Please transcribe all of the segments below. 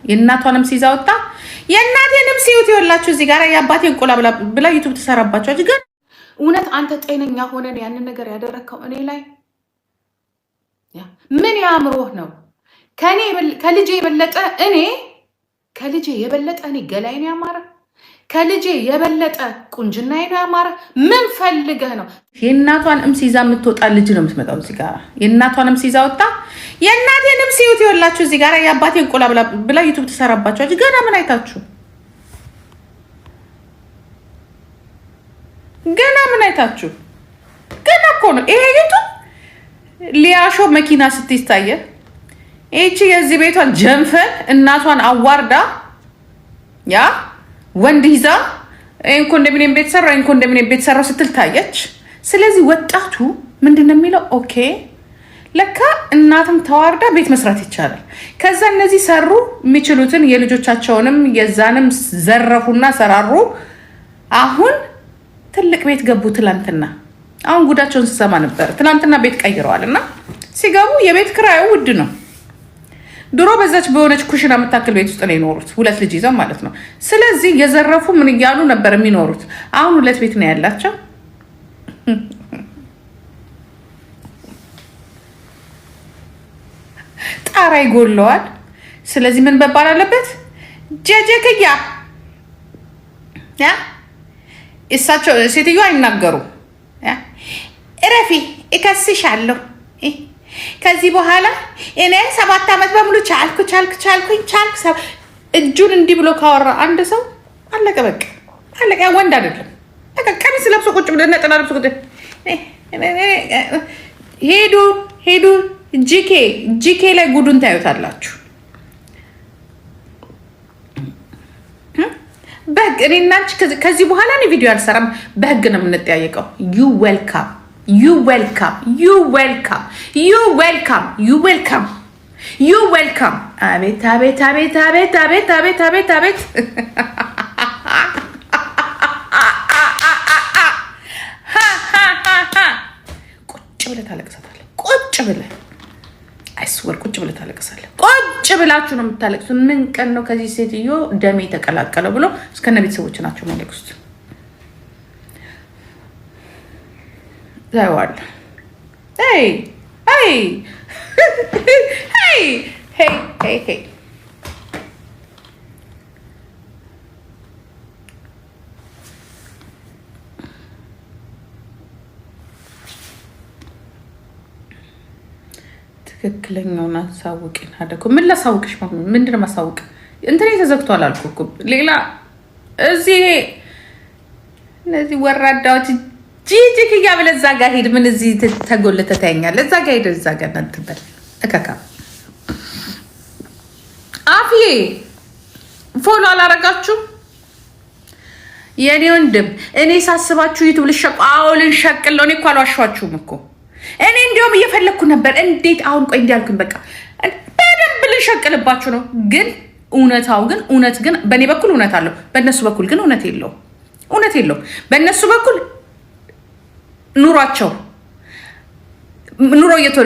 የእናቷንም ሲይዛ ወጣ። የእናቴንም ሲዩት ይወላችሁ እዚህ ጋር የአባቴን ቆላ ብላ ዩቱብ ትሰራባቸው። ግን እውነት አንተ ጤነኛ ሆነን ያንን ነገር ያደረግከው እኔ ላይ ምን ያምሮህ ነው? ከልጄ የበለጠ እኔ ገላይን ያማረ ከልጄ የበለጠ ቁንጅናዬ ነው ያማረ። ምን ፈልገህ ነው? የእናቷን ሲይዛ የምትወጣ ልጅ ነው የምትመጣው እዚህ ጋር። የእናቷንም ሲይዛ ወጣ። የእናቴንም ሲዩት ይወላችሁ እዚህ ጋር የአባቴን ቆላ ብላ ዩቱብ ትሰራባቸው። ገና ምን አይታችሁ? ገና እኮ ነው ይሄ ዩቱብ። ሊያሾ መኪና ስትይስታየ ይቺ የዚህ ቤቷን ጀንፈን እናቷን አዋርዳ ያ ወንድ ይዛ ኮንዶሚኒየም ቤት ሰራው ስትል ታየች። ስለዚህ ወጣቱ ምንድነው የሚለው? ኦኬ ለካ እናትም ተዋርዳ ቤት መስራት ይቻላል። ከዛ እነዚህ ሰሩ የሚችሉትን የልጆቻቸውንም የዛንም ዘረፉና ሰራሩ። አሁን ትልቅ ቤት ገቡ። ትላንትና አሁን ጉዳቸውን ስሰማ ነበር። ትላንትና ቤት ቀይረዋል እና ሲገቡ የቤት ክራዩ ውድ ነው። ድሮ በዛች በሆነች ኩሽና የምታክል ቤት ውስጥ ነው የኖሩት፣ 2 ልጅ ይዘው ማለት ነው። ስለዚህ የዘረፉ ምን እያሉ ነበር የሚኖሩት? አሁን 2 ቤት ነው ያላቸው። ጣራ ይጎለዋል። ስለዚህ ምን መባል አለበት? ጀጀክያ እሳቸው ሴትዮ አይናገሩ። እረፊ እከስሻለሁ። ከዚህ በኋላ እኔ 7 ዓመት በሙሉ ቻልኩኝ። እጁን እንዲህ ብሎ ካወራ አንድ ሰው አለቀ፣ በቃ አለቀ። ወንድ አይደለም። በቃ ቀሚስ ለብሶ ቁጭ ብሎ ነጠላ ለብሶ ቁጭ ሄዱ። ጂኬ ላይ ጉዱን ታዩታላችሁ። በህግ እኔና አንቺ ከዚህ በኋላ እኔ ቪዲዮ አልሰራም። በህግ ነው የምንጠያየቀው። ዩ ዌልካም። አቤት ቁጭ ብለህ ታለቅሳታለህ። ቁጭ ብለህ አይስወር ቁጭ ብለህ ታለቅሳለህ። ቁጭ ብላችሁ ነው የምታለቅሱ። ምን ቀን ነው ከዚህ ሴትዮ ደሜ ተቀላቀለው ብሎ እስከነ ቤተሰቦች ናቸው የሚያለቅሱት። ታይዋል ሄይ ትክክለኛውን አሳውቂን አደረኩ። ምን ላሳውቅሽ? ምንድን ነው ማሳውቅ? እንትን ተዘግቷል አልኩ እኮ። ሌላ እዚህ እነዚህ ወራዳዎች ጂጂክያ ብለህ እዛ ጋር ሄድ። ምን እዚህ ተጎልተህ ታየኛለህ? እዛ ጋር ሄድ። እዛ ጋር እናትበል እከካ አፍዬ ፎሎ አላረጋችሁ የኔ ወንድም። እኔ ሳስባችሁ ዩቱብ ልንሸቅል ነው። እኔ እኮ አልዋሻችሁም እኮ። እኔ እንዲያውም እየፈለግኩ ነበር። እንዴት አሁን ቆይ እንዲያልኩኝ በቃ በደንብ ልንሸቅልባችሁ ነው። ግን እውነት ግን በእኔ በኩል እውነት አለው፣ በእነሱ በኩል ግን እውነት የለውም። በእነሱ በኩል ኑሮ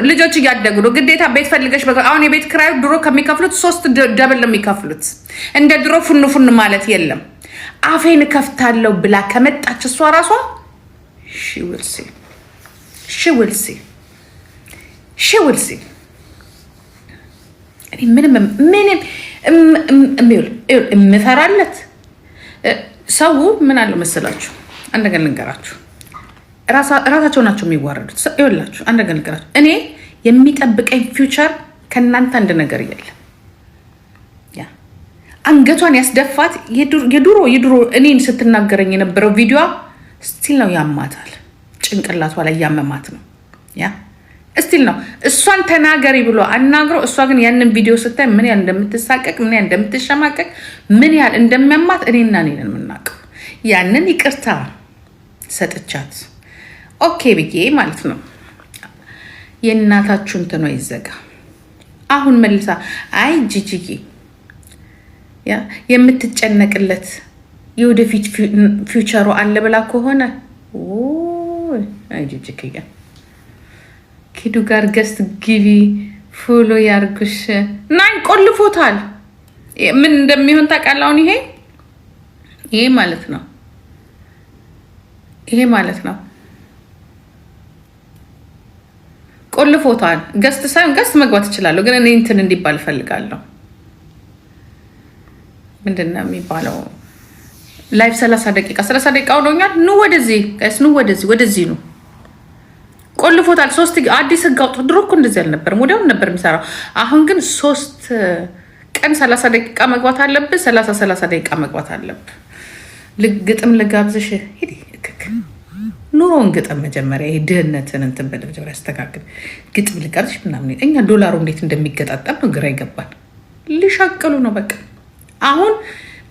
ልጆች እያደጉ ነው። ግዴታ ቤት ፈልገሽ አሁን የቤት ክራዩ ድሮ ከሚከፍሉት 3 ደብል ነው የሚከፍሉት። እንደ ድሮ ፉን ማለት የለም። አፌን ከፍታለሁ ብላ ከመጣች እሷ ራሷ she will see እኔ ምንም እምፈራለት ሰው ምን አለው መሰላችሁ? አንድ ነገር ልንገራችሁ። ራሳቸው ናቸው የሚዋረዱት። ይኸውላችሁ አንድ ነገር ልንገራችሁ። እኔ የሚጠብቀኝ ፊውቸር ከእናንተ አንድ ነገር የለም። አንገቷን ያስደፋት የድሮ እኔን ስትናገረኝ የነበረው ቪዲዮ ስቲል ነው ያማታል። ጭንቅላቷ ላይ ያመማት ነው። ስቲል ነው እሷን ተናገሪ ብሎ አናግረው፣ እሷ ግን ያንን ቪዲዮ ስታይ ምን ያህል እንደምትሳቀቅ፣ ምን ያህል እንደምትሸማቀቅ፣ ምን ያህል እንደሚያማት እኔና እኔን የምናውቀው። ያንን ይቅርታ ሰጥቻት ኦኬ ብዬ ማለት ነው። የእናታችሁ እንትኗ ይዘጋ። አሁን መልሳ አይ ጂጂዬ የምትጨነቅለት የወደፊት ፊውቸሩ አለ ብላ ከሆነ አይ ጂጂዬ ኪዱ ጋር ገስት ግቢ ፎሎ ያርጉሽ። ናኝ ቆልፎታል። ምን እንደሚሆን ታውቃለህ? አሁን ይሄ ማለት ነው ቆልፎታል። ገስት ሳይሆን ገስት መግባት እችላለሁ፣ ግን እኔ እንትን እንዲባል እፈልጋለሁ። ምንድን ነው የሚባለው? ላይቭ 30 ደቂቃ ሆኖኛል። ኑ ወደዚህ ጋይስ፣ ኑ ወደዚህ ኑ። ቆልፎታል። 3 አዲስ ህግ አውጥቶ ድሮ እኮ እንደዚህ አልነበረም፣ ወዲያውኑ ነበር የሚሰራው። አሁን ግን 3 ቀን 30 ደቂቃ መግባት አለብህ። 30 ደቂቃ መግባት አለብህ። ግጥም ልጋብዝሽ። ሂድ ኑሮን ግጥም መጀመሪያ ይሄ ድህነትን እንትን በል መጀመሪያ ያስተካክል። ግጥም ልጋብዝሽ ምናምን። እኛ ዶላሩ እንዴት እንደሚገጣጠም ነው ግራ ይገባል። ሊሻቅሉ ነው በቃ። አሁን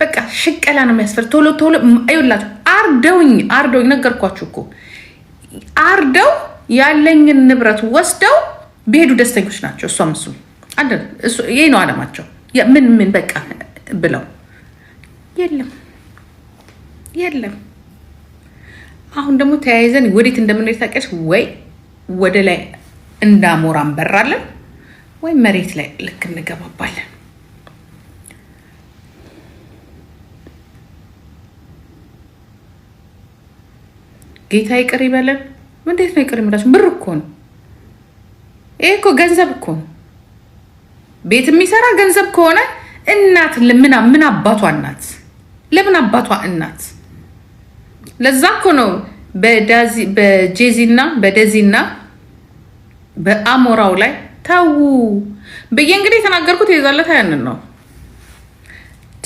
በቃ ሽቀላ ነው የሚያስፈል። ቶሎ አይውላችሁ። አርደውኝ ነገርኳችሁ እኮ አርደው ያለኝን ንብረት ወስደው ቢሄዱ ደስተኞች ናቸው። እሷም እሱ ይሄ ነው አለማቸው። ምን በቃ ብለው የለም። አሁን ደግሞ ተያይዘን ወዴት እንደምንሄድ ታውቂያለሽ ወይ? ወደ ላይ እንዳሞራ እንበራለን ወይ መሬት ላይ ልክ እንገባባለን። ጌታ ይቅር ይበለን። እንዴት ነው ይቅር የሚላቸው? ብር እኮ ነው ይሄ እኮ ገንዘብ እኮ ነው። ቤት የሚሰራ ገንዘብ ከሆነ እናት ምን አባቷ እናት? ለምን አባቷ እናት? ለዛ እኮ ነው በጄዚና በደዚና በአሞራው ላይ ተው ብዬ እንግዲህ የተናገርኩት የዛለት ያንን ነው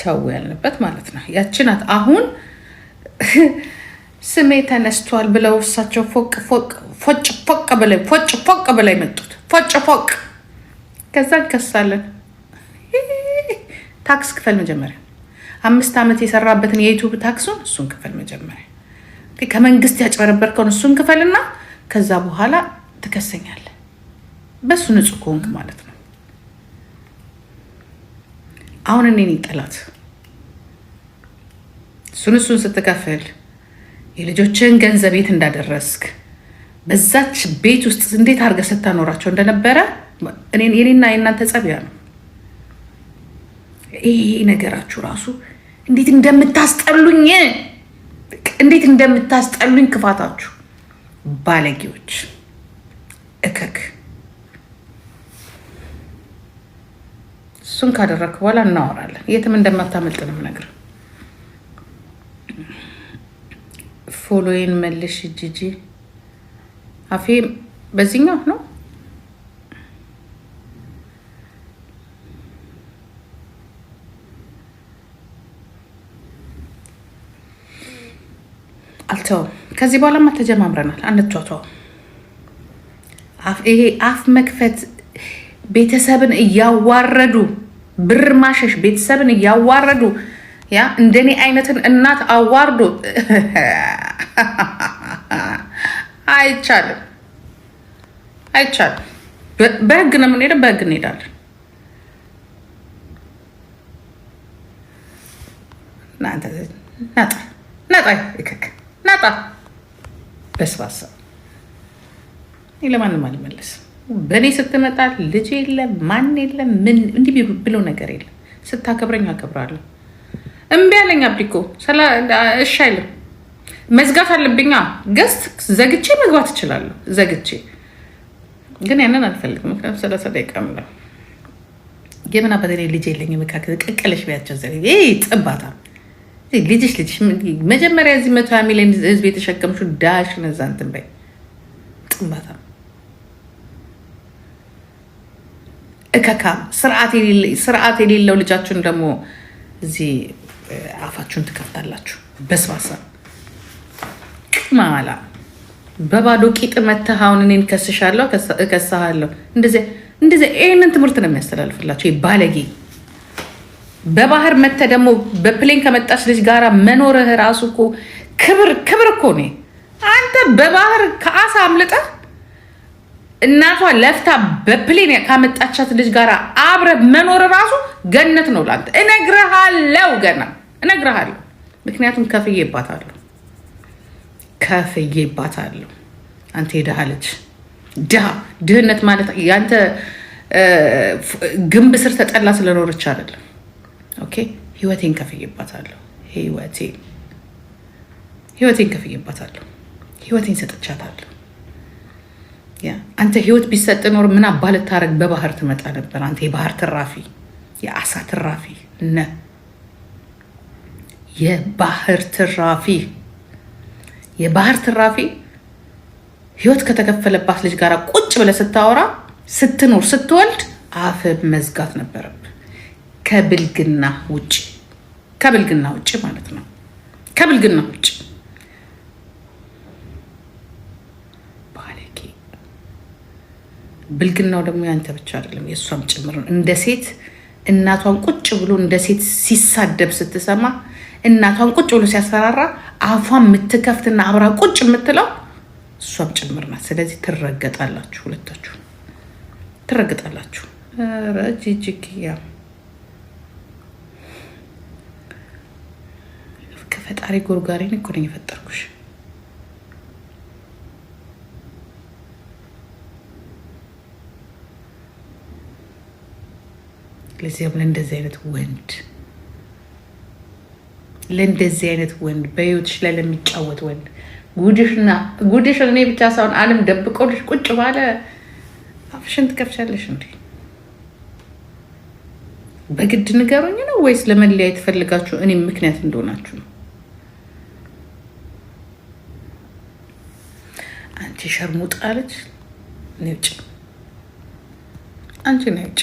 ተው ያልንበት ማለት ነው። ያችናት አሁን ስሜ ተነስቷል ብለው እሳቸው ፎቅ በላይ መጡት። ፎቅ ከዛ እንከሳለን። ታክስ ክፈል መጀመሪያ 5 ዓመት የሰራበትን የዩቱብ ታክሱን እሱን ክፈል መጀመሪያ። ከመንግስት ያጭበረበርከውን እሱን ክፈልና ከዛ በኋላ ትከሰኛለህ። በሱ ንጹህ ከሆንክ ማለት ነው። አሁን እኔን ጠላት እሱን ስትከፍል የልጆችን ገንዘብ ቤት እንዳደረስክ በዛች ቤት ውስጥ እንዴት አድርገህ ስታኖራቸው እንደነበረ የኔና የእናንተ ጸቢያ ነው። ይሄ ነገራችሁ ራሱ እንዴት እንደምታስጠሉኝ ክፋታችሁ ባለጌዎች እከክ። እሱን ካደረግክ በኋላ እናወራለን። የትም እንደማታመልጥንም ነገር ፎሎዬን መልሽ ጂጂ። አፌ በዚህኛው ነው። አልተውም። ከዚህ በኋላማ ተጀማምረናል። አንቷቷው ይሄ አፍ መክፈት ቤተሰብን እያዋረዱ ብር ማሸሽ ቤተሰብን እያዋረዱ ያ እንደኔ አይነትን እናት አዋርዶ አይቻልም። በህግ ነው የምንሄደው፣ በህግ እንሄዳለን። ናጣ በስባሳ ለማንም አልመለስም። በእኔ ስትመጣ ልጅ የለም ማን የለም ምን እንዲህ ብሎ ነገር የለም። ስታከብረኝ አከብራለሁ። እምቢ ያለኝ አብዲኮ እሺ አይልም። መዝጋት አለብኛ። ገስት ዘግቼ መግባት እችላለሁ። ዘግቼ ግን ያንን አልፈልግም። ምክንያቱም 30 ደቂቃ ምለው የምና በተለይ ልጅ የለኝ መካከል ቅቅለሽ ቢያቸው ጥባታ ልጅሽ መጀመሪያ እዚህ 120 ሚሊዮን ህዝብ የተሸከምሹ ዳሽ ነዛ እንትን በይ ጥባታ እከካም ስርዓት የሌለው ልጃችሁን ደግሞ እዚህ አፋችሁን ትከፍታላችሁ። በስባሳ ቅማላ በባዶ ቂጥ መተህ አሁን እኔን ከስሻለሁ እከሳሃለሁ። እንደዚህ ይህንን ትምህርት ነው የሚያስተላልፍላቸው ባለጌ። በባህር መተህ ደግሞ በፕሌን ከመጣች ልጅ ጋር መኖርህ ራሱ እኮ ክብር እኮ ነው። አንተ በባህር ከአሳ አምልጠህ እናቷ ለፍታ በፕሌን ካመጣቻት ልጅ ጋር አብረ መኖር ራሱ ገነት ነው ላንተ። እነግርሃለሁ፣ ገና እነግርሃለሁ። ምክንያቱም ከፍዬባታለሁ። አንተ የድሃ ልጅ ድህነት ማለት ያንተ ግንብ ስር ተጠላ ስለኖረች አይደለም። ህይወቴን ከፍዬባታለሁ። ህይወቴን ሰጥቻታለሁ። አንተ ህይወት ቢሰጥ ኖር ምን አባል ታረግ? በባህር ትመጣ ነበር። አንተ የባህር ትራፊ፣ የአሳ ትራፊ የባህር ትራፊ ህይወት ከተከፈለባት ልጅ ጋር ቁጭ ብለህ ስታወራ ስትኖር ስትወልድ አፍ መዝጋት ነበረብህ። ከብልግና ውጭ ማለት ነው። ከብልግና ውጭ ባለጌ። ብልግናው ደግሞ ያንተ ብቻ አይደለም የእሷም ጭምር ነው። እንደ ሴት እናቷን ቁጭ ብሎ እንደ ሴት ሲሳደብ ስትሰማ፣ እናቷን ቁጭ ብሎ ሲያስፈራራ አፏን የምትከፍትና አብራ ቁጭ የምትለው እሷም ጭምር ናት። ስለዚህ ትረገጣላችሁ፣ ሁለታችሁ ትረገጣላችሁ። ረጅጅግያ ከፈጣሪ ጎርጋሪን እኮ ነኝ የፈጠርኩሽ። ለዚያም ለእንደዚህ አይነት ወንድ በህይወትሽ ላይ ለሚጫወት ወንድ ጉድሽን እኔ ብቻ ሳይሆን ዓለም ደብቆልሽ ቁጭ ባለ አፍሽን ትከፍቻለሽ እንዴ? በግድ ንገሩኝ ነው ወይስ ለመለያየት ፈልጋችሁ እኔም ምክንያት እንደሆናችሁ ነው? አንቺ ሸርሙጣ አለች ነውጭ። አንቺ ነውጭ።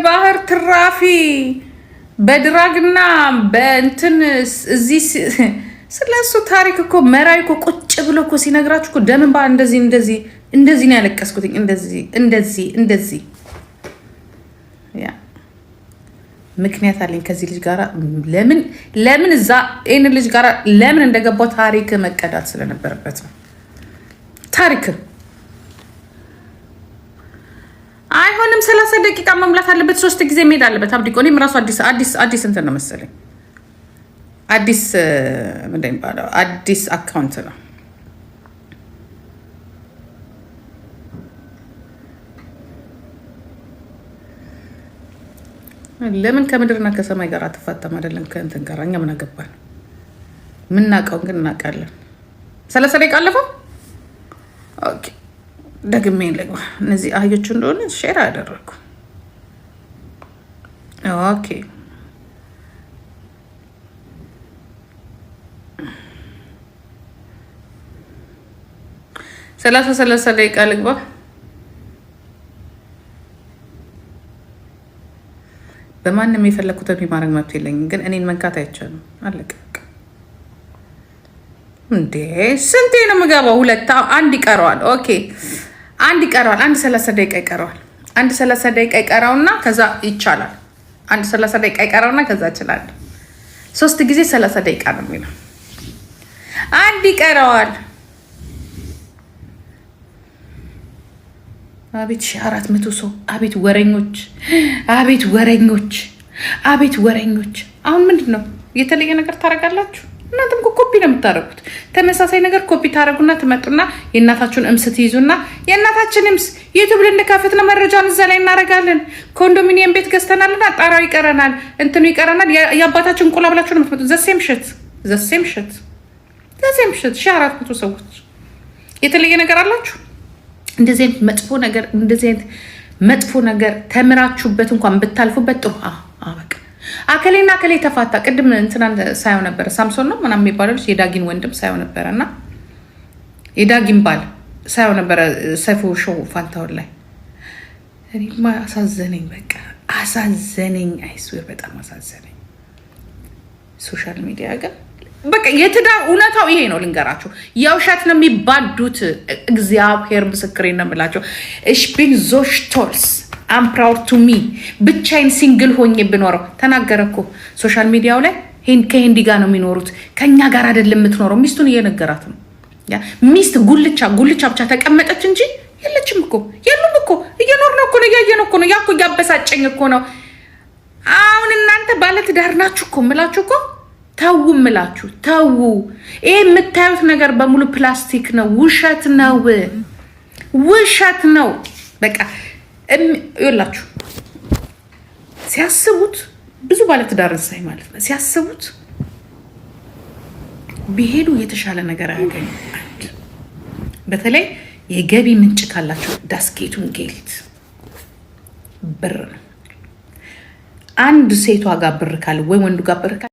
ባህር ትራፊ በድራግና በእንትን እዚህ ስለሱ ታሪክ እኮ መራዊ እኮ ቁጭ ብሎ እኮ ሲነግራችሁ እኮ ደምን ባ እንደዚህ ነው ያለቀስኩት። እንደዚህ ያ ምክንያት አለኝ ከዚህ ልጅ ጋራ ለምን እዛ ይሄን ልጅ ጋራ ለምን እንደገባው ታሪክ መቀዳት ስለነበረበት ነው። ታሪክ አይሆንም። 30 ደቂቃ መሙላት አለበት። 3 ጊዜ መሄድ አለበት። አብዲቆ እኔም ራሱ አዲስ እንትን ነው መሰለኝ አዲስ አካውንት ነው። ለምን ከምድርና ከሰማይ ጋር አትፋታም? አይደለም ከእንትን ጋር እኛ ምን አገባን? ምናውቀውን ግን እናውቃለን። 30 ደቂቃ አለፈው። ኦኬ ደግሜ ልግባ። እነዚህ አህዮቹ እንደሆነ ሼር አደረኩ። ኦኬ 30 ደቂቃ ልግባ። በማንም የፈለኩትን የማድረግ መብት የለኝም፣ ግን እኔን መንካት አይቻልም። አለቀ እንዴ! ስንቴ ነው የምገባው? አንድ ይቀረዋል። ኦኬ አንድ ይቀረዋል። 30 ደቂቃ ይቀረዋል። 30 ደቂቃ ይቀረውና ከዛ ይቻላል። 30 ደቂቃ ይቀረውና ከዛ ይችላል። 3 ጊዜ 30 ደቂቃ ነው የሚለው። አንድ ይቀረዋል። አቤት 400 ሰው! አቤት ወረኞች! አሁን ምንድን ነው የተለየ ነገር ታደርጋላችሁ? እናንተም ኮፒ ነው የምታደርጉት። ተመሳሳይ ነገር ኮፒ ታደርጉና ትመጡና የእናታችሁን እምስ ትይዙና የእናታችን እምስ ዩቱብ ልንከፍት ነው፣ መረጃውን እዛ ላይ እናደርጋለን። ኮንዶሚኒየም ቤት ገዝተናልና ጣራው ይቀረናል፣ እንትኑ ይቀረናል። የአባታችን እንቁላ ብላችሁ ነው የምትመጡት። ዘሴም ሽት 400 ሰዎች የተለየ ነገር አላችሁ? እንደዚህ አይነት መጥፎ ነገር ተምራችሁበት እንኳን ብታልፉበት ጥሩ። በቃ አከሌና አከሌ ተፋታ። ቅድም እንትናን ሳየው ነበረ፣ ሳምሶን ነው ምናምን የሚባለው ልጅ የዳጊን ወንድም ሳየው ነበረ፣ እና የዳጊን ባል ሳየው ነበረ ሰይፉ ሾው ፋንታውን ላይ። እኔማ አሳዘነኝ፣ በቃ አሳዘነኝ። አይስዌር በጣም አሳዘነኝ። ሶሻል ሚዲያ ግን በቃ የትዳር እውነታው ይሄ ነው። ልንገራቸው፣ የውሸት ነው የሚባዱት። እግዚአብሔር ምስክሬ ነው የምላቸው። እሽ ቢን ዞሽ ቶልስ አም ፕራውድ ቱ ሚ ብቻዬን ሲንግል ሆኜ ብኖረው ተናገረ እኮ ሶሻል ሚዲያው ላይ ከሄንዲ ጋር ነው የሚኖሩት፣ ከኛ ጋር አይደለም የምትኖረው። ሚስቱን እየነገራት ነው። ሚስት ጉልቻ ብቻ ተቀመጠች እንጂ የለችም እኮ የሉም እኮ እየኖር ነው እኮ ነው እያየነው እኮ ነው። ያ እኮ እያበሳጨኝ እኮ ነው። አሁን እናንተ ባለትዳር ናችሁ እኮ ምላችሁ እኮ ተው ምላችሁ ተው። ይሄ የምታዩት ነገር በሙሉ ፕላስቲክ ነው፣ ውሸት ነው፣ ውሸት ነው። በቃ ይላችሁ ሲያስቡት ብዙ ባለትዳር ሳይ ማለት ነው ሲያስቡት ቢሄዱ የተሻለ ነገር አያገኙ። በተለይ የገቢ ምንጭ ካላቸው ዳስጌቱን ጌልት ብር ነው። አንድ ሴቷ ጋር ብር ካለ ወይ ወንዱ ጋር ብር ካለ